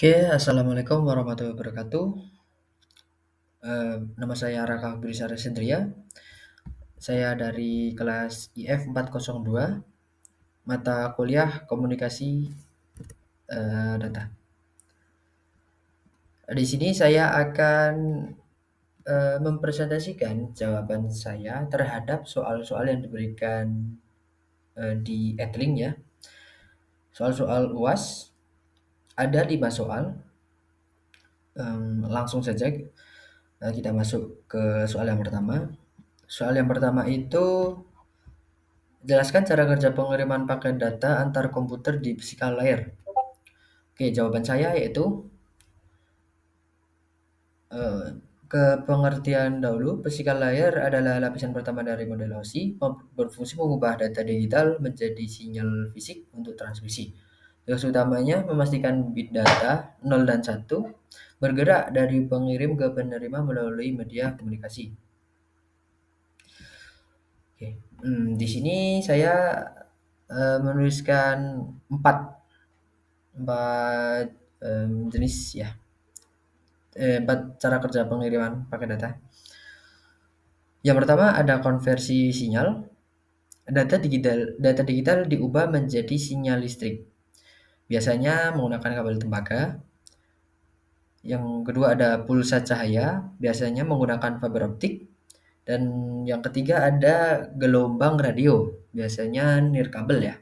Oke, assalamualaikum warahmatullahi wabarakatuh. Nama saya Raka Birisara Sendria. Saya dari kelas IF 402, mata kuliah Komunikasi Data. Di sini saya akan mempresentasikan jawaban saya terhadap soal-soal yang diberikan di Edlink ya. Soal-soal UAS ada 5 soal. Langsung saja kita masuk ke soal yang pertama. Soal yang pertama itu jelaskan cara kerja pengiriman paket data antar komputer di physical layer. Oke, jawaban saya yaitu ke pengertian dahulu, physical layer adalah lapisan pertama dari model OSI, berfungsi mengubah data digital menjadi sinyal fisik untuk transmisi. Tugas utamanya memastikan bit data 0 dan 1 bergerak dari pengirim ke penerima melalui media komunikasi. Oke, di sini saya menuliskan empat jenis ya, empat cara kerja pengiriman paket data. Yang pertama ada konversi sinyal. Data digital diubah menjadi sinyal listrik, biasanya menggunakan kabel tembaga. Yang kedua ada pulsa cahaya, biasanya menggunakan fiber optik. Dan yang ketiga ada gelombang radio, biasanya nirkabel ya.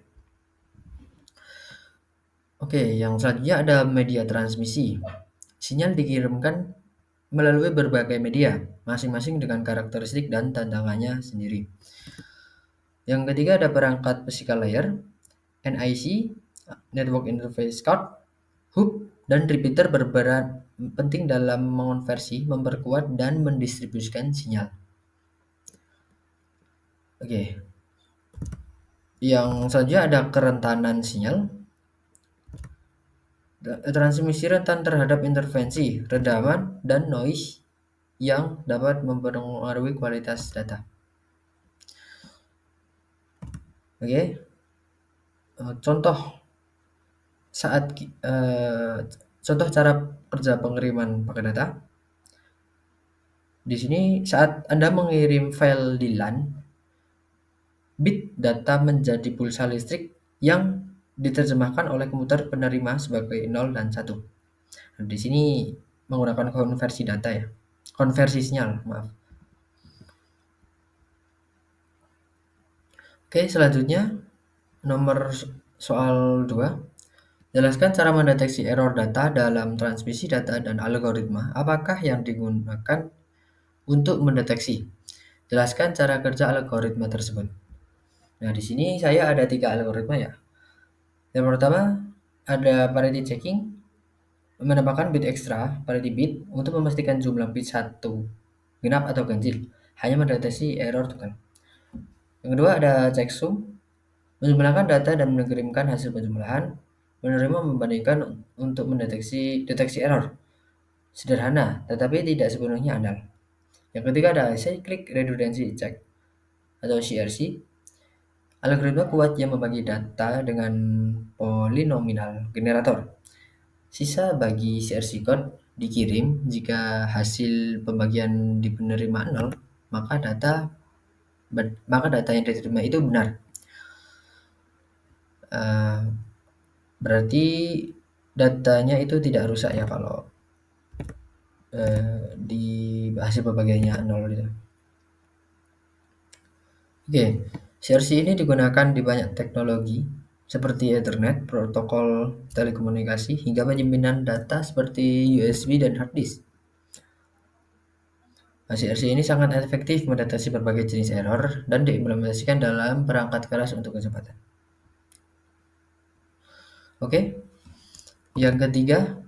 Oke, yang selanjutnya ada media transmisi. Sinyal dikirimkan melalui berbagai media, masing-masing dengan karakteristik dan tantangannya sendiri. Yang ketiga ada perangkat physical layer, NIC, Network Interface Card, hub, dan repeater berperan penting dalam mengonversi, memperkuat, dan mendistribusikan sinyal. Oke. Yang selanjutnya ada kerentanan sinyal. Transmisi rentan terhadap intervensi, redaman, dan noise yang dapat mempengaruhi kualitas data. Oke. Contoh cara kerja pengiriman paket data. Di sini saat Anda mengirim file di LAN, bit data menjadi pulsa listrik yang diterjemahkan oleh komputer penerima sebagai 0 dan 1. Nah, di sini menggunakan konversi data ya. Konversi sinyal, maaf. Oke, selanjutnya nomor soal 2. Jelaskan cara mendeteksi error data dalam transmisi data dan algoritma. Apakah yang digunakan untuk mendeteksi? Jelaskan cara kerja algoritma tersebut. Nah, di sini saya ada 3 algoritma ya. Yang pertama ada parity checking, menambahkan bit ekstra parity bit untuk memastikan jumlah bit 1 genap atau ganjil, hanya mendeteksi error tunggal. Yang kedua ada checksum, menjumlahkan data dan mengirimkan hasil penjumlahan, menerima membandingkan untuk deteksi error. Sederhana, tetapi tidak sepenuhnya andal. Yang ketiga ada cyclic redundancy check atau CRC, algoritma kuat yang membagi data dengan polinomial generator. Sisa bagi CRC code dikirim jika hasil pembagian di penerima 0, maka data yang diterima itu benar. Berarti datanya itu tidak rusak ya kalau di hasil pembagiannya 0 gitu. Oke, CRC ini digunakan di banyak teknologi seperti Ethernet, protokol telekomunikasi, hingga penyimpanan data seperti USB dan hard disk. CRC ini sangat efektif mendeteksi berbagai jenis error dan diimplementasikan dalam perangkat keras untuk kecepatan. Oke, yang ketiga,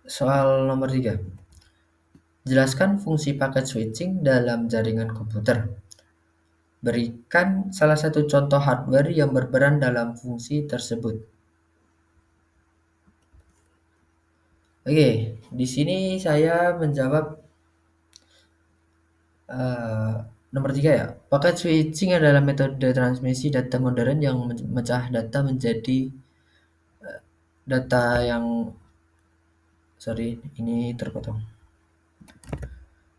soal nomor 3. Jelaskan fungsi paket switching dalam jaringan komputer. Berikan salah satu contoh hardware yang berperan dalam fungsi tersebut. Oke, di sini saya menjawab nomor 3 ya. Paket switching adalah metode transmisi data modern yang memecah data menjadi data yang Sorry, ini terpotong.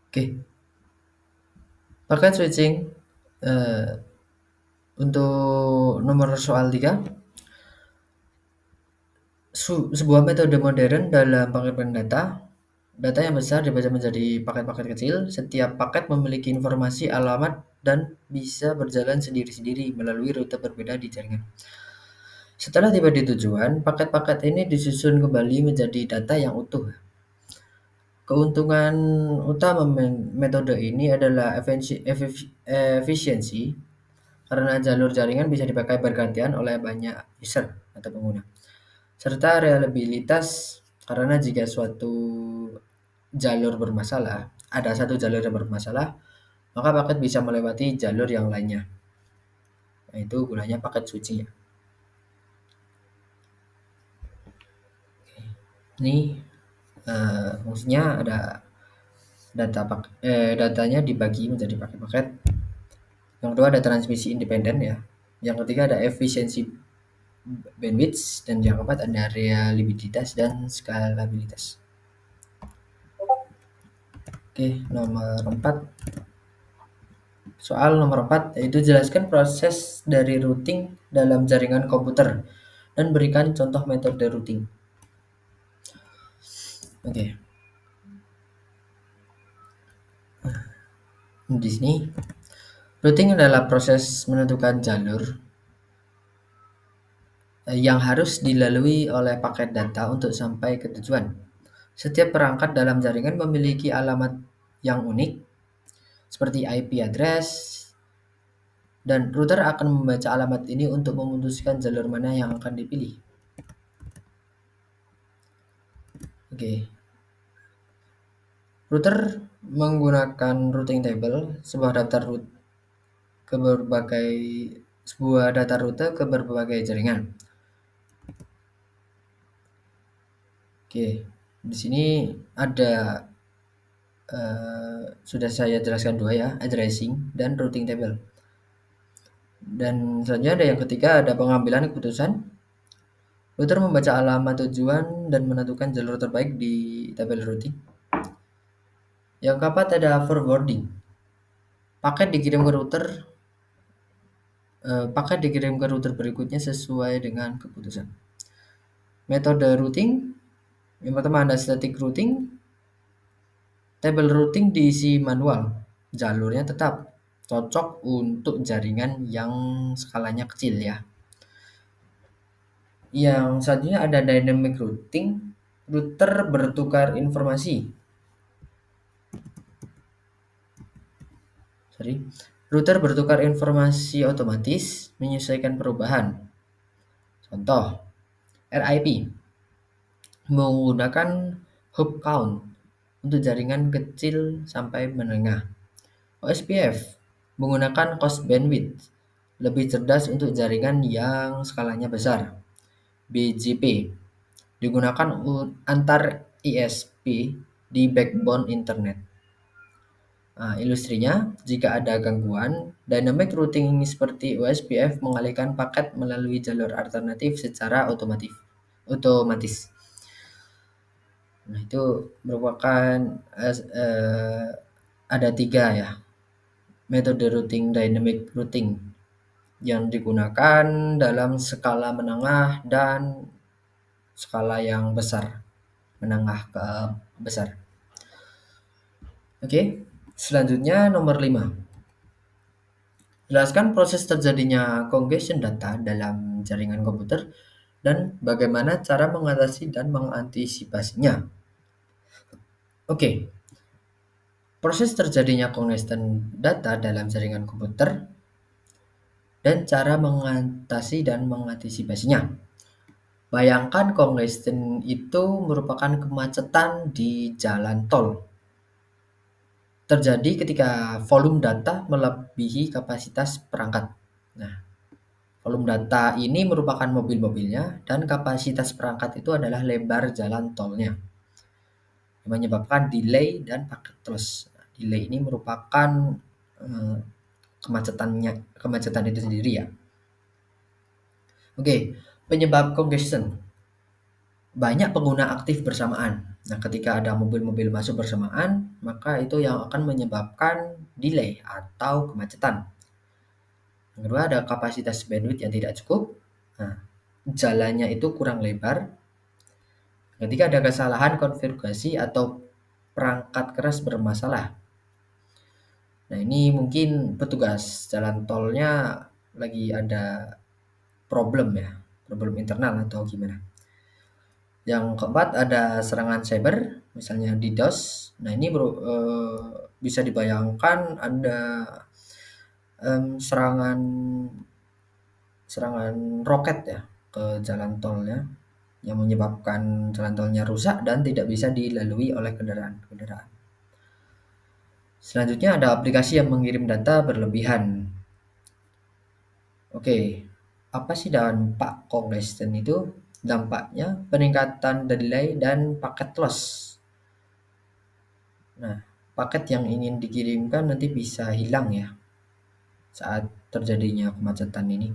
Oke, paket switching eh, untuk nomor soal 3, sebuah metode modern dalam pengertian data. Data yang besar dibaca menjadi paket-paket kecil. Setiap paket memiliki informasi, alamat, dan bisa berjalan sendiri-sendiri melalui rute berbeda di jaringan. Setelah tiba di tujuan, paket-paket ini disusun kembali menjadi data yang utuh. Keuntungan utama metode ini adalah efisiensi karena jalur jaringan bisa dipakai bergantian oleh banyak user atau pengguna, serta reliabilitas karena jika ada satu jalur yang bermasalah, maka paket bisa melewati jalur yang lainnya. Nah, itu gunanya paket switching ya. Ini fungsinya ada datanya dibagi menjadi paket-paket. Yang kedua ada transmisi independen ya. Yang ketiga ada efisiensi bandwidth, dan yang keempat ada reliabilitas dan skalabilitas. Oke, soal nomor 4 yaitu jelaskan proses dari routing dalam jaringan komputer dan berikan contoh metode routing. Oke. Di sini routing adalah proses menentukan jalur yang harus dilalui oleh paket data untuk sampai ke tujuan. Setiap perangkat dalam jaringan memiliki alamat yang unik seperti IP address, dan router akan membaca alamat ini untuk memutuskan jalur mana yang akan dipilih. Oke. Router menggunakan routing table, sebuah data rute ke berbagai jaringan. Oke, di sini ada sudah saya jelaskan dua ya, addressing dan routing table. Dan selanjutnya ada yang ketiga, ada pengambilan keputusan. Router membaca alamat tujuan dan menentukan jalur terbaik di tabel routing. Yang keempat ada forwarding. Paket dikirim ke router berikutnya sesuai dengan keputusan. Metode routing, yang pertama ada static routing. Tabel routing diisi manual, jalurnya tetap cocok untuk jaringan yang skalanya kecil ya. Yang selanjutnya ada dynamic routing, router bertukar informasi. Router bertukar informasi otomatis menyesuaikan perubahan. Contoh, RIP menggunakan hop count untuk jaringan kecil sampai menengah. OSPF menggunakan cost bandwidth, lebih cerdas untuk jaringan yang skalanya besar. BGP digunakan antar ISP di backbone internet. Nah, ilustrinya, jika ada gangguan, dynamic routing seperti OSPF mengalihkan paket melalui jalur alternatif secara otomatis. Nah, itu merupakan ada 3 ya metode routing dynamic routing yang digunakan dalam skala menengah dan skala yang besar, menengah ke besar. Oke, selanjutnya nomor 5. Jelaskan proses terjadinya congestion data dalam jaringan komputer dan bagaimana cara mengatasi dan mengantisipasinya. Oke, proses terjadinya congestion data dalam jaringan komputer dan cara mengatasi dan mengantisipasinya. Bayangkan congestion itu merupakan kemacetan di jalan tol. Terjadi ketika volume data melebihi kapasitas perangkat. Nah, volume data ini merupakan mobil-mobilnya dan kapasitas perangkat itu adalah lebar jalan tolnya. Yang menyebabkan delay dan packet loss. Delay ini merupakan kemacetan itu sendiri ya. Oke, penyebab congestion. banyak pengguna aktif bersamaan. Nah, ketika ada mobil-mobil masuk bersamaan, maka itu yang akan menyebabkan delay atau kemacetan. Yang kedua ada kapasitas bandwidth yang tidak cukup. Nah, jalannya itu kurang lebar. Ketika ada kesalahan konfigurasi atau perangkat keras bermasalah. Nah, ini mungkin petugas jalan tolnya lagi ada problem ya, problem internal atau gimana. Yang keempat ada serangan cyber, misalnya DDoS. Nah, ini bisa dibayangkan ada serangan serangan roket ya ke jalan tolnya yang menyebabkan jalan tolnya rusak dan tidak bisa dilalui oleh kendaraan-kendaraan. Selanjutnya ada aplikasi yang mengirim data berlebihan. Oke, apa sih dampak congestion itu? Dampaknya peningkatan delay dan paket loss. Nah, paket yang ingin dikirimkan nanti bisa hilang ya saat terjadinya kemacetan ini.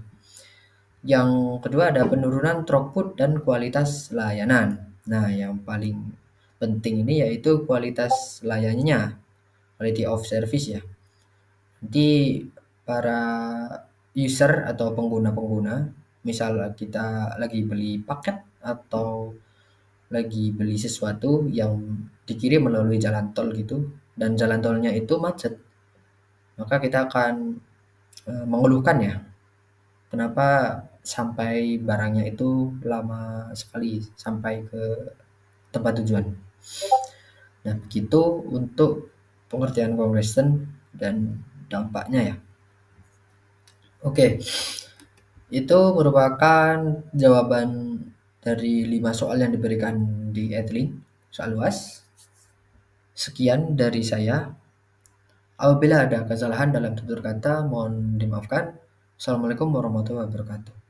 Yang kedua ada penurunan throughput dan kualitas layanan. Nah, yang paling penting ini yaitu kualitas layanannya, quality of service ya. Nanti para user atau pengguna-pengguna, misal kita lagi beli paket atau lagi beli sesuatu yang dikirim melalui jalan tol gitu, dan jalan tolnya itu macet, maka kita akan mengeluhkan ya, kenapa sampai barangnya itu lama sekali sampai ke tempat tujuan. Nah, begitu untuk pengertian congestion dan dampaknya ya. Oke, itu merupakan jawaban dari 5 soal yang diberikan di Edlink, soal luas. Sekian dari saya. Apabila ada kesalahan dalam tutur kata, mohon dimaafkan. Assalamualaikum warahmatullahi wabarakatuh.